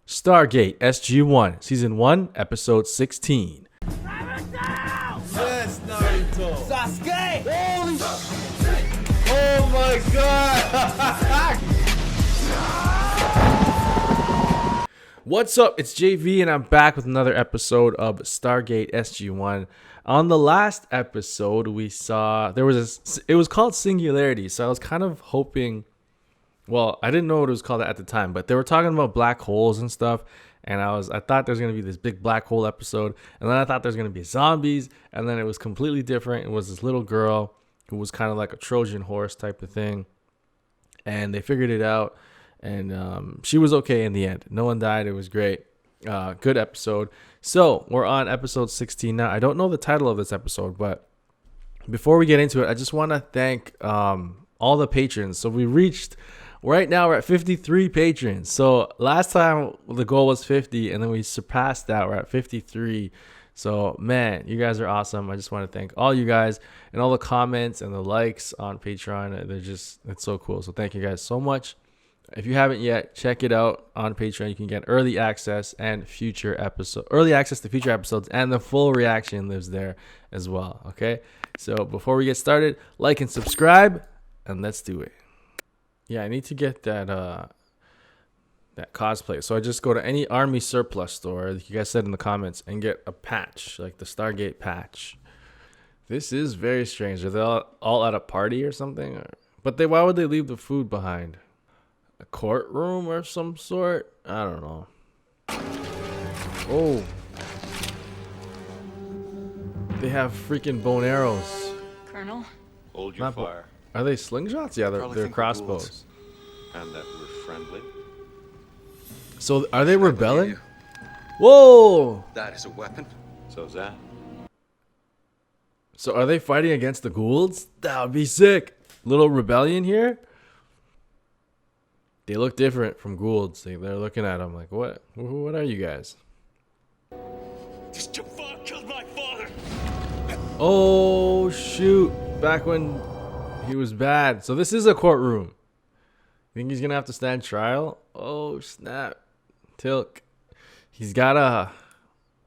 Stargate SG-1, Season 1, Episode 16. Yes, Naruto. Sasuke! Holy shit! Oh my god! What's up? It's JV and I'm back with another episode of Stargate SG-1. On the last episode, we saw it was called Singularity, so I was kind of hoping, well, I didn't know what it was called at the time, but they were talking about black holes and stuff, and I thought there was going to be this big black hole episode, and then I thought there was going to be zombies, and then it was completely different. It was this little girl who was kind of like a Trojan horse type of thing, and they figured it out, and she was okay in the end. No one died. It was great. Good episode. So we're on episode 16 now. I don't know the title of this episode, but before we get into it, I just want to thank all the patrons. So right now we're at 53 patrons. So last time the goal was 50, and then we surpassed that. We're at 53. So man, you guys are awesome. I just want to thank all you guys and all the comments and the likes on Patreon. It's so cool. So thank you guys so much. If you haven't yet, check it out on Patreon. You can get early access to future episodes, and the full reaction lives there as well. Okay, so before we get started, like and subscribe, and let's do it. Yeah, I need to get that cosplay. So I just go to any army surplus store, like you guys said in the comments, and get a patch, like the Stargate patch. This is very strange. Are they all at a party or something? But why would they leave the food behind? A courtroom or some sort? I don't know. Oh. They have freaking bone arrows. Colonel? Hold your fire. Are they slingshots? Yeah, they're crossbows. And that we're friendly. So are they rebelling? Whoa! That is a weapon. So's that. So are they fighting against the Goulds? That would be sick. Little rebellion here? They look different from Goulds. They're looking at them like, what? What are you guys? This Jafar killed my father. Oh, shoot. Back when he was bad. So this is a courtroom. You think he's going to have to stand trial? Oh, snap. Teal'c. He's got to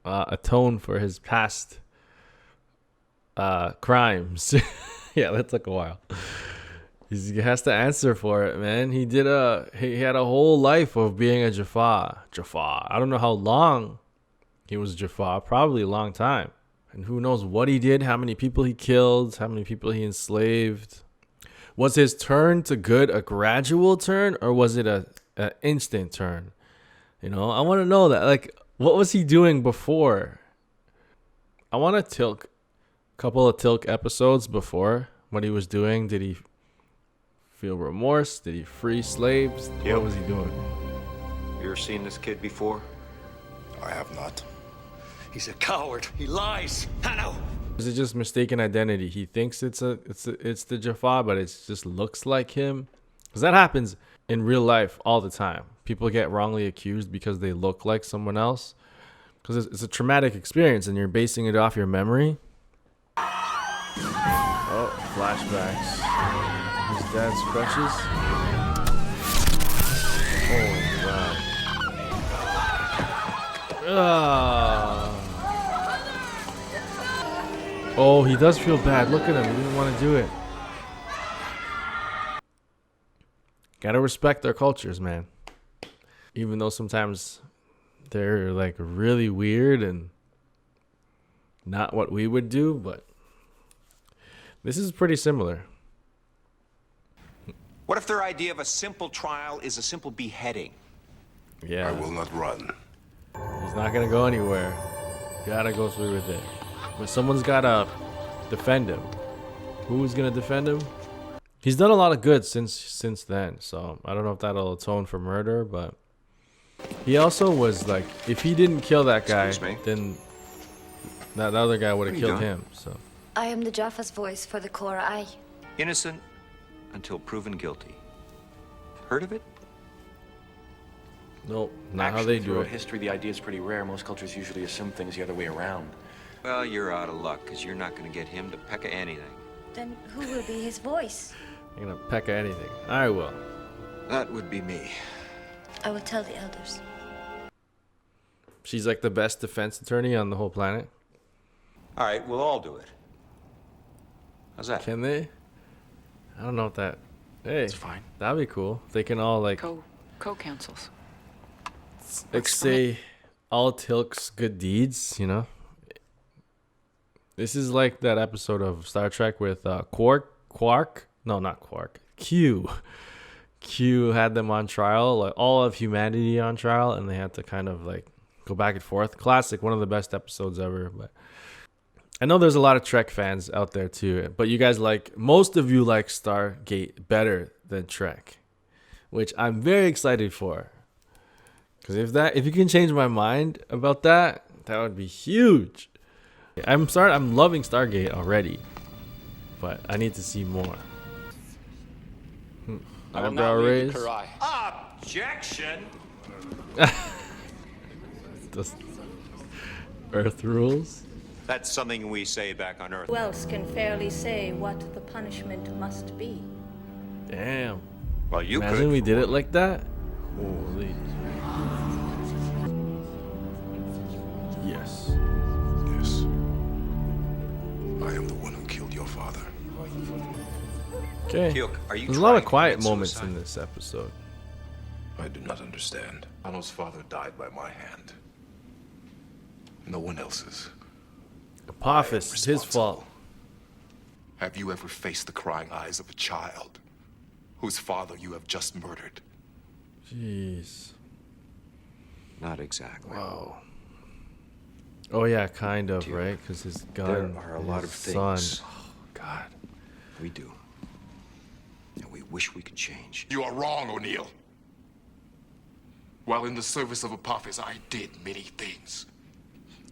atone for his past crimes. Yeah, that took a while. He has to answer for it, man. He had a whole life of being a Jafar. I don't know how long he was Jafar. Probably a long time. And who knows what he did, how many people he killed, how many people he enslaved. Was his turn to good a gradual turn, or was it an instant turn? You know, I want to know that. Like, what was he doing before? I want a couple of Teal'c episodes before what he was doing. Did he feel remorse? Did he free slaves? Yep. What was he doing? You ever seen this kid before? I have not. He's a coward. He lies. Hanno. Is it just mistaken identity? He thinks it's the Jafar, but it just looks like him. Because that happens in real life all the time. People get wrongly accused because they look like someone else. Because it's a traumatic experience, and you're basing it off your memory. Oh, flashbacks. His dad's crutches. Oh, wow. Oh, he does feel bad. Look at him. He didn't want to do it. Gotta respect their cultures, man. Even though sometimes they're like really weird and not what we would do, but this is pretty similar. What if their idea of a simple trial is a simple beheading? Yeah. I will not run. He's not gonna go anywhere. Gotta go through with it. But someone's gotta defend him. Who's gonna defend him? He's done a lot of good since then, so I don't know if that'll atone for murder, but he also was like, if he didn't kill that guy, then that other guy would have killed him. So I am the Jaffa's voice for the Cor-Ai. Innocent until proven guilty. Heard of it? nope, not how they do throughout it. history, the idea is pretty rare. Most cultures usually assume things the other way around. Well, you're out of luck, because you're not going to get him to peck at anything. Then who will be his voice? I'm gonna peck at anything. I will. That would be me. I will tell the elders. She's like the best defense attorney on the whole planet. All right, we'll all do it. How's that? Can they? I don't know if that. Hey, It's fine. that'd be cool. They can all like Co-counsels. like say all Teal'c's good deeds, you know. This is like that episode of Star Trek with Q had them on trial, like all of humanity on trial, and they had to kind of like go back and forth. Classic, one of the best episodes ever. But I know there's a lot of Trek fans out there too, but you guys most of you like Stargate better than Trek, which I'm very excited for. Because if you can change my mind about that, that would be huge. I'm loving Stargate already, but I need to see more. I will Eyebrow now read raise. the Cor-Ai. Objection! Just Earth rules. That's something we say back on Earth. Who else can fairly say what the punishment must be? Damn. Well, you Imagine could. we did it like that. Holy. Yes. Yes. I am the one who killed your father. Okay. Teal'c, are you There's a lot of trying to quiet commit moments suicide? in this episode. I do not understand. Hanno's father died by my hand. No one else's. Apophis, it's his fault. Have you ever faced the crying eyes of a child whose father you have just murdered? Jeez. Not exactly. Wow. Oh yeah, kind of, right? Because his gun. There are a lot of his son. things. Oh, God. We do. And we wish we could change. You are wrong, O'Neill. While in the service of Apophis, I did many things.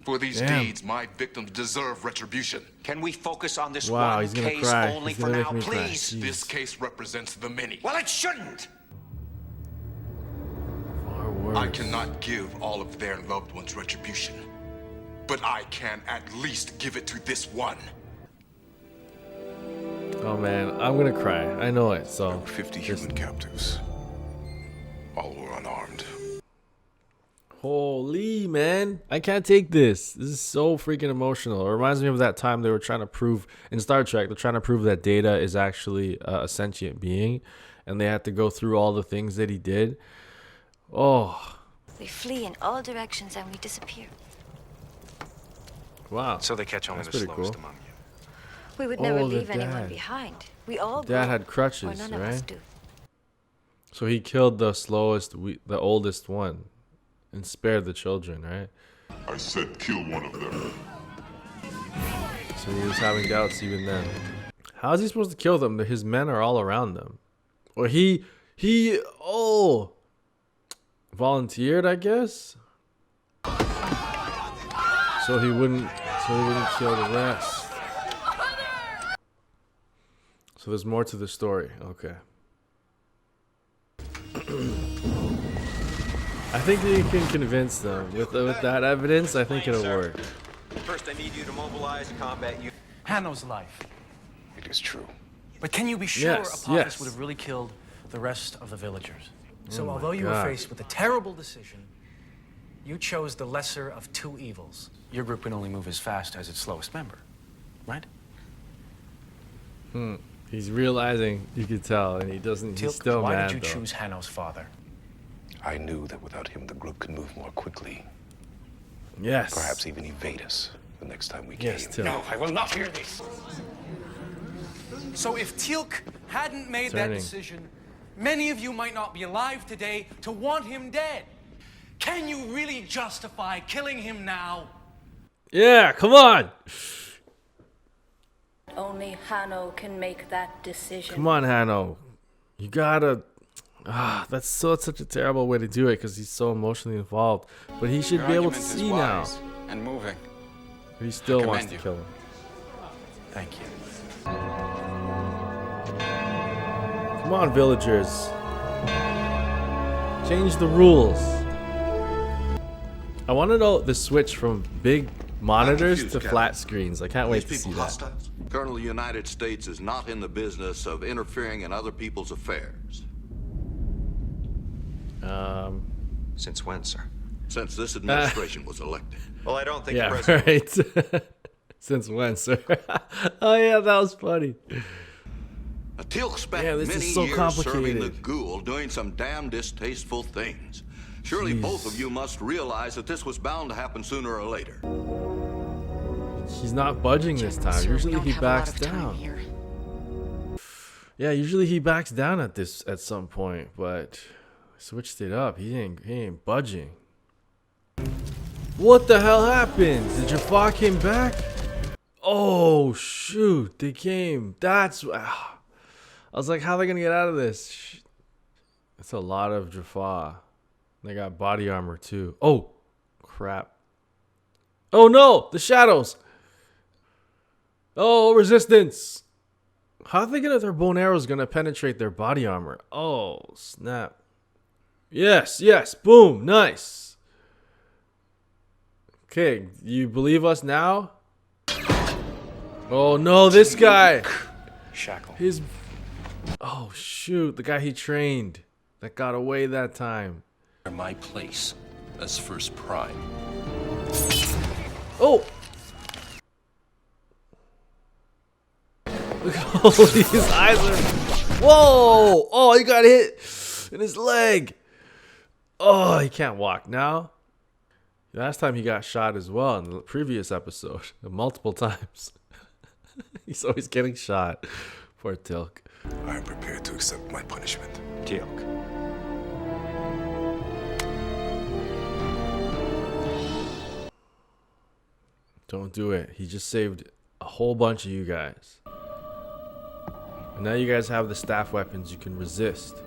For these Damn. deeds, my victims deserve retribution. Can we focus on this Wow, one he's gonna case cry. only He's for gonna now, make me cry. please? Jeez. This case represents the many. Well, it shouldn't. Far worse. I cannot give all of their loved ones retribution, but I can at least give it to this one. Oh man, I'm gonna cry. I know it. There So. were 50 just- human captives. All were unarmed. Holy man, I can't take this. This is so freaking emotional. It reminds me of that time they were trying to prove in Star Trek. They're trying to prove that Data is actually a sentient being, and they had to go through all the things that he did. Oh, We flee in all directions and we disappear. wow. So they catch only That's the pretty slowest cool. among you. We would never Oh, the leave anyone dad. behind. We all Dad go, had or crutches, none of us right? do. So he killed the the oldest one, and spared the children, right? I said kill one of them. So he was having doubts even then. How is he supposed to kill them? His men are all around them. Or he volunteered, I guess. So he wouldn't kill the rest. So there's more to the story. Okay. I think that you can convince them with that evidence. I think it'll work. First, I need you to mobilize combat unit. Hanno's life. It is true. But can you be sure Yes, Apophis yes. would have really killed the rest of the villagers? So my although you were God. faced with a terrible decision, you chose the lesser of two evils. Your group can only move as fast as its slowest member, right? He's realizing, you can tell, and he doesn't. He's Teal'c, still why mad did you though. choose Hanno's father? I knew that without him, the group could move more quickly. Yes. Perhaps even evade us the next time we Yes, came. Teal'c. I will not hear this. So if Teal'c hadn't made that Turning. decision, many of you might not be alive today to want him dead. Can you really justify killing him now? Yeah, come on. Only Hanno can make that decision. Come on, Hanno. You gotta. That's such a terrible way to do it because he's so emotionally involved. But he should be able to see now. And moving. But he still I wants to commend you. kill him. Thank you. Come on, villagers. Change the rules. I want to know the switch from big monitors to confused, flat Captain. screens. I can't wait to These see people that. hostiles? Colonel, the United States is not in the business of interfering in other people's affairs. Since when, sir? since this administration was elected. Well, I don't think Yeah, the president. right. Since when, sir? Oh yeah, that was funny. Teal'c spent Yeah, this many is so years serving the complicated. ghoul, doing some damn distasteful things. Surely both of you must realize that this was bound to happen sooner or later. He's not budging this time. Sir, we Usually don't he have a lot backs of time down. here. Yeah, usually he backs down at some point, but switched it up. He ain't budging. What the hell happened? Did Jafar came back? Oh shoot, they came. That's I was like, how are they gonna get out of this? It's a lot of Jafar. They got body armor too. Oh crap. Oh no, the shadows. Oh, resistance. How are they gonna, their bow and arrows gonna penetrate their body armor? Oh snap. Yes, boom, nice. Okay, you believe us now? Oh no, this guy. Shackle. Oh shoot, the guy he trained that got away that time. My place as first prime. Oh. Look at all these eyes are. Whoa! Oh, he got hit in his leg. Oh, he can't walk now. Last time he got shot as well in the previous episode, multiple times. He's always getting shot. Poor Teal'c. I am prepared to accept my punishment. Teal'c. Don't do it. He just saved a whole bunch of you guys. And now you guys have the staff weapons you can resist.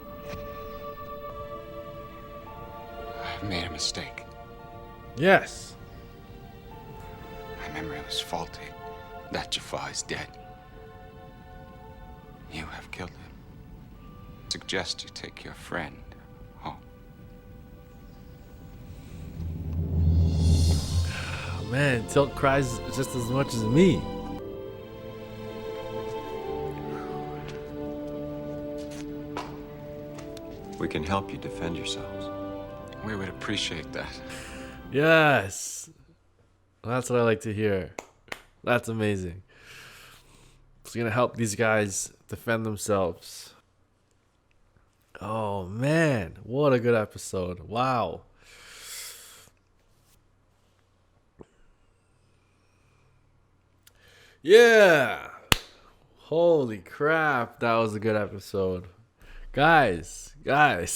I made a mistake. Yes. My memory was faulty. That Jafar is dead. You have killed him. Suggest you take your friend home. Oh, man, Teal'c cries just as much as me. We can help you defend yourselves. We would appreciate that. Yes. That's what I like to hear. That's amazing. It's going to help these guys defend themselves. Oh, man. What a good episode. Wow. Yeah. Holy crap. That was a good episode. Guys. This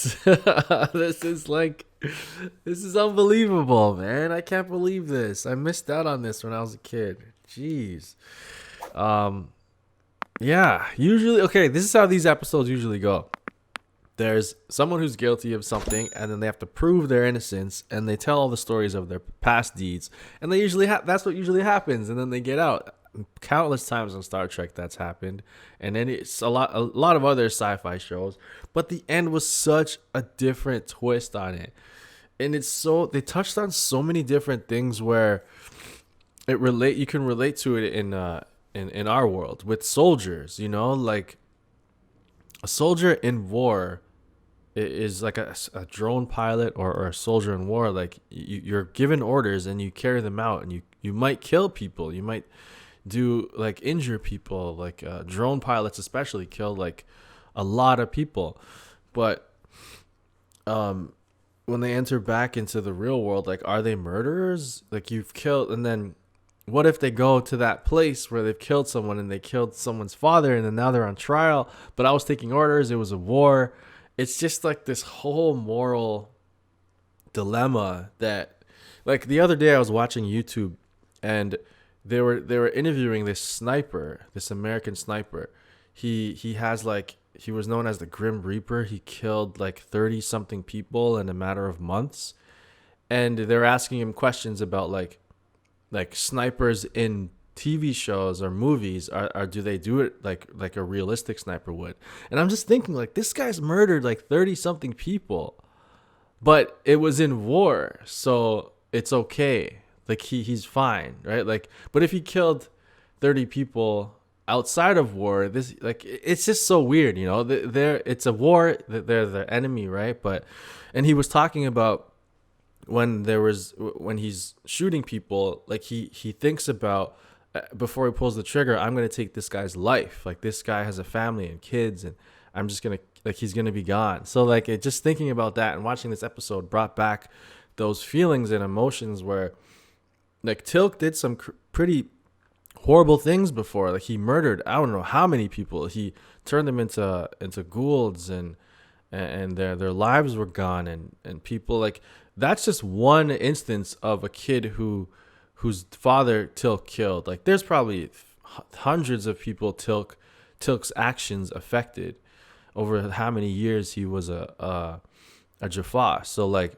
is unbelievable, man. I can't believe this. I missed out on this when I was a kid. Jeez. Yeah, usually, okay, this is how these episodes usually go. There's someone who's guilty of something, and then they have to prove their innocence, and they tell all the stories of their past deeds, and they usually that's what usually happens, and then they get out. Countless times on Star Trek that's happened, and then it's a lot of other sci-fi shows, but the end was such a different twist on it, and it's so, they touched on so many different things where you can relate to it in our world with soldiers, you know, like a soldier in war is like a drone pilot or a soldier in war. Like you're given orders and you carry them out, and you might kill people, you might do like injure people, like drone pilots especially kill like a lot of people, but when they enter back into the real world, like, are they murderers? Like, you've killed, and then what if they go to that place where they've killed someone and they killed someone's father, and then now they're on trial, but I was taking orders, it was a war. It's just like this whole moral dilemma that, like, the other day I was watching YouTube, and they were interviewing this sniper, this American sniper. He has, like, he was known as the Grim Reaper. He killed like 30 something people in a matter of months, and they're asking him questions about like snipers in TV shows or movies. Are do they do it like a realistic sniper would? And I'm just thinking, like, this guy's murdered like 30 something people, but it was in war, so it's okay. Like he's fine, right? Like, but if he killed 30 people outside of war, this, like, it's just so weird, you know. It's a war, they're the enemy, right? But, and he was talking about when he's shooting people, like he thinks about, before he pulls the trigger, I'm gonna take this guy's life. Like, this guy has a family and kids, and I'm just gonna, like, he's gonna be gone. So like, just thinking about that and watching this episode brought back those feelings and emotions where, like, Teal'c did some pretty horrible things before. Like, he murdered, I don't know how many people. He turned them into Goulds, and their lives were gone, and people, like, that's just one instance of a kid whose father Teal'c killed. Like, there's probably hundreds of people Teal'c's actions affected over how many years he was a Jaffa. So like,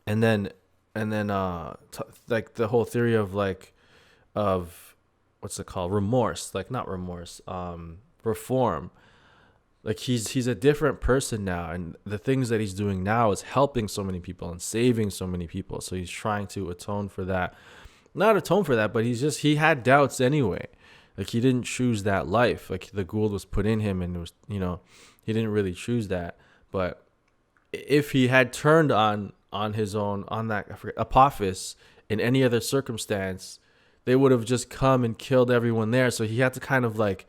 and then like the whole theory of what's it called, remorse, like not remorse, reform. Like, he's a different person now, and the things that he's doing now is helping so many people and saving so many people. So he's trying to atone for that. Not atone for that, but he had doubts anyway. Like, he didn't choose that life. Like, the Gould was put in him, and it was, he didn't really choose that. But if he had turned on his own, on that, I forget, Apophis, in any other circumstance, they would have just come and killed everyone there. So he had to kind of like,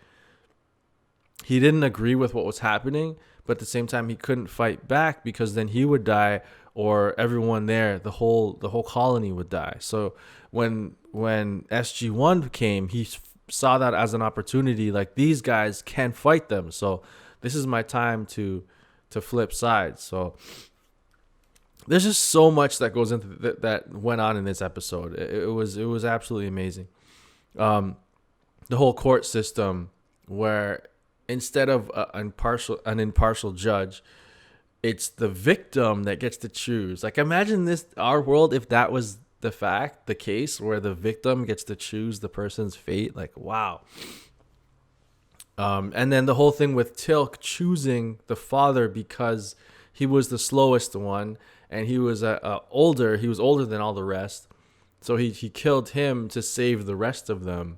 he didn't agree with what was happening, but at the same time he couldn't fight back, because then he would die, or everyone there, the whole colony would die. So when SG-1 came, he saw that as an opportunity. Like, these guys can fight them, so this is my time to flip sides. So there's just so much that goes into that went on in this episode. It was absolutely amazing. The whole court system, where instead of an impartial judge, it's the victim that gets to choose. Like, imagine our world, if that was the case, where the victim gets to choose the person's fate. Like, wow. And then the whole thing with Teal'c choosing the father because he was the slowest one, and he was older. He was older than all the rest, so he killed him to save the rest of them.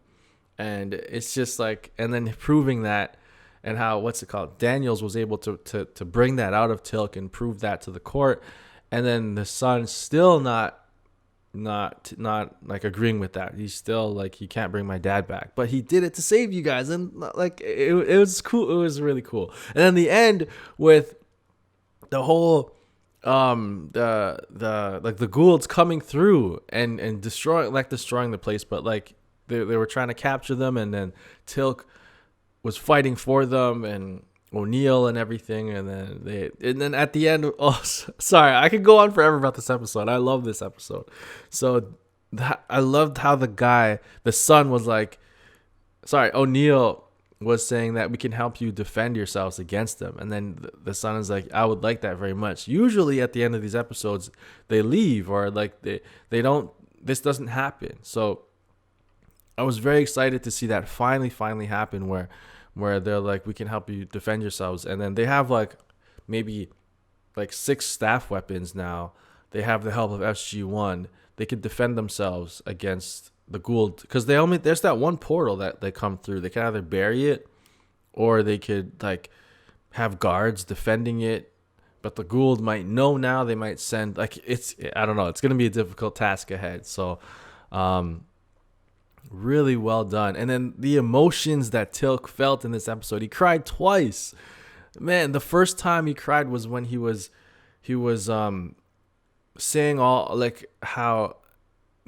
And it's just like, and then proving that. And how, what's it called, Daniels was able to bring that out of Teal'c and prove that to the court. And then the son still not like agreeing with that. He's still like, he can't bring my dad back, but he did it to save you guys. And like, it was cool. It was really cool. And then the end with the whole the Goulds coming through and destroying the place, but like they were trying to capture them, and then Teal'c was fighting for them, and O'Neill and everything, and then at the end, sorry, I could go on forever about this episode. I love this episode. So I loved how the son was like, O'Neill was saying that we can help you defend yourselves against them, and then the son is like, I would like that very much. Usually at the end of these episodes, they leave, or like they don't. This doesn't happen. So I was very excited to see that finally happen, where they're like, we can help you defend yourselves. And then they have like maybe like 6 staff weapons now. They have the help of SG-1. They could defend themselves against the Gould, because there's that one portal that they come through. They can either bury it, or they could like have guards defending it. But the Gould might know now. They might send, like, I don't know. It's gonna be a difficult task ahead. So really well done. And then the emotions that Teal'c felt in this episode. He cried twice. Man, the first time he cried was when he was saying all, like, how,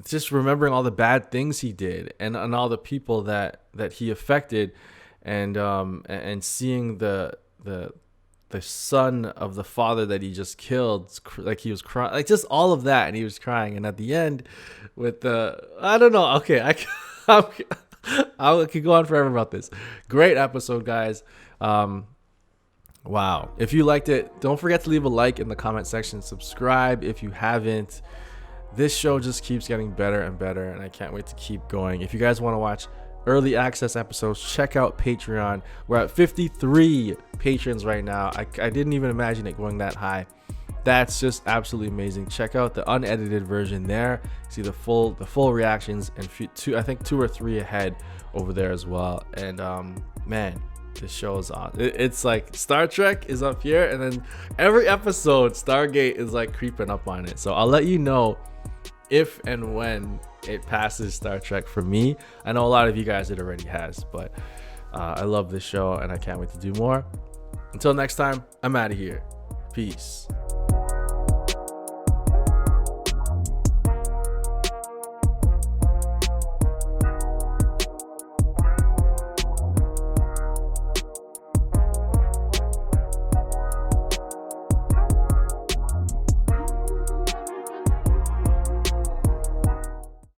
just remembering all the bad things he did, and all the people that he affected, and seeing the son of the father that he just killed, like he was crying, like just all of that, and he was crying. And at the end with I don't know, okay, I could go on forever about this. Great episode, guys. Wow. If you liked it, don't forget to leave a like in the comment section. Subscribe if you haven't. This show just keeps getting better and better, and I can't wait to keep going. If you guys want to watch early access episodes, check out Patreon. We're at 53 patrons right now. I didn't even imagine it going that high. That's just absolutely amazing. Check out the unedited version there. See the full reactions, and I think 2 or 3 ahead over there as well. And man, This show is on. It's like Star Trek is up here, and then every episode Stargate is like creeping up on it. So I'll let you know if and when it passes Star Trek for me. I know a lot of you guys it already has, but I love this show and I can't wait to do more. Until next time, I'm out of here. Peace.